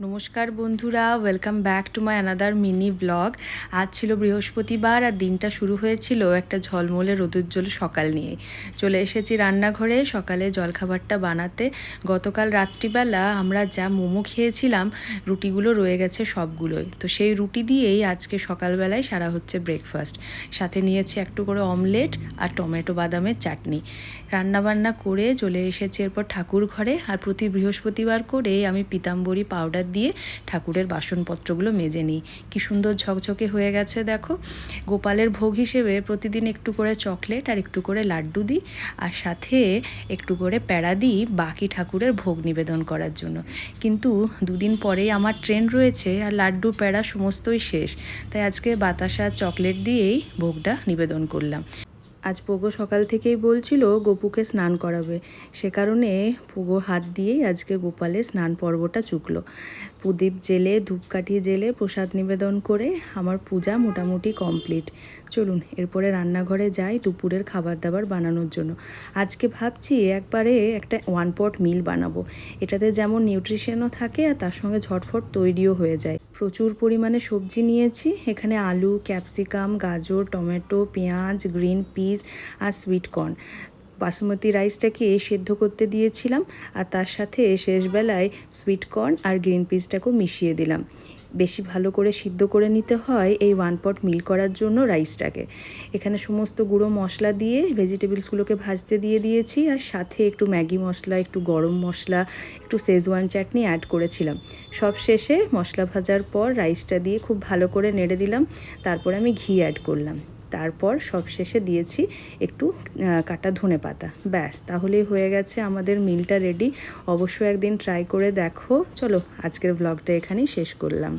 নমস্কার বন্ধুরা, welcome back to my another mini blog. আজ ছিল বৃহস্পতিবার আর দিনটা শুরু হয়েছিল একটা ঝলমলে রোদুজ্জ্বল সকাল নিয়ে। চলে এসেছি রান্নাঘরে সকালে জলখাবারটা বানাতে। গতকাল রাত্রিবেলা আমরা যা মোমো খেয়েছিলাম, রুটিগুলো রয়ে গেছে সবগুলোই। তো সেই রুটি দিয়েই আজকে সকালবেলায় সারা হচ্ছে ব্রেকফাস্ট। সাথে নিয়েছি একটু করে অমলেট আর টমেটো বাদামের চাটনি। রান্নাবান্না করে চলে এসেছি এরপর ঠাকুর ঘরে। আর প্রতি বৃহস্পতিবার করে আমি পিতাম্বরী পাউডার দিয়ে ঠাকুরের বাসনপত্রগুলো মেজে নিই। কি সুন্দর ঝকঝকে হয়ে গেছে দেখো। গোপালের ভোগ হিসেবে প্রতিদিন একটু করে চকলেট আর একটু করে লাড্ডু দিই, আর সাথে একটু করে প্যাড়া দিই বাকি ঠাকুরের ভোগ নিবেদন করার জন্য। কিন্তু দুদিন পরেই আমার ট্রেন রয়েছে আর লাড্ডু প্যাড়া সমস্তই শেষ, তাই আজকে বাতাসা চকলেট দিয়েই ভোগটা নিবেদন করলাম। আজ পোগো সকাল থেকেই বলছিল গোপুকে স্নান করাবে, সে কারণে পোগোর হাত দিয়েই আজকে গোপালের স্নান পর্বটা চুকলো। প্রদীপ জেলে ধূপকাঠি জেলে প্রসাদ নিবেদন করে আমার পূজা মোটামুটি কমপ্লিট। চলুন এরপরে রান্নাঘরে যাই দুপুরের খাবার দাবার বানানোর জন্য। আজকে ভাবছি একবারে একটা ওয়ান পট মিল বানাবো। এটাতে যেমন নিউট্রিশনও থাকে আর তার সঙ্গে ঝটফট তৈরিও হয়ে যায়। প্রচুর পরিমাণে সবজি নিয়েছি, এখানে আলু, ক্যাপসিকাম, গাজর, টমেটো, পেঁয়াজ, গ্রিন পিস আর সুইট কর্ন। বাসমতি রাইসটাকে সেদ্ধ করতে দিয়েছিলাম আর তার সাথে শেষবেলায় সুইট কর্ন আর গ্রিন পিসটাকেও মিশিয়ে দিলাম। বেশি ভালো করে সিদ্ধ করে নিতে হয় এই ওয়ান পট মিল করার জন্য রাইসটাকে। এখানে সমস্ত গুঁড়ো মশলা দিয়ে ভেজিটেবলসগুলোকে ভাজতে দিয়ে দিয়েছি, আর সাথে একটু ম্যাগি মশলা, একটু গরম মশলা, একটু শেজওয়ান চাটনি অ্যাড করেছিলাম। সব শেষে মশলা ভাজার পর রাইসটা দিয়ে খুব ভালো করে নেড়ে দিলাম। তারপর আমি ঘি অ্যাড করলাম। তারপর সব শেষে দিয়েছি একটু কাটা ধনে পাতা। ব্যাস, তাহলেই হয়ে গেছে আমাদের মিলটা রেডি। অবশ্যই একদিন ট্রাই করে দেখো। চলো আজকের ব্লগটা এখানেই শেষ করলাম।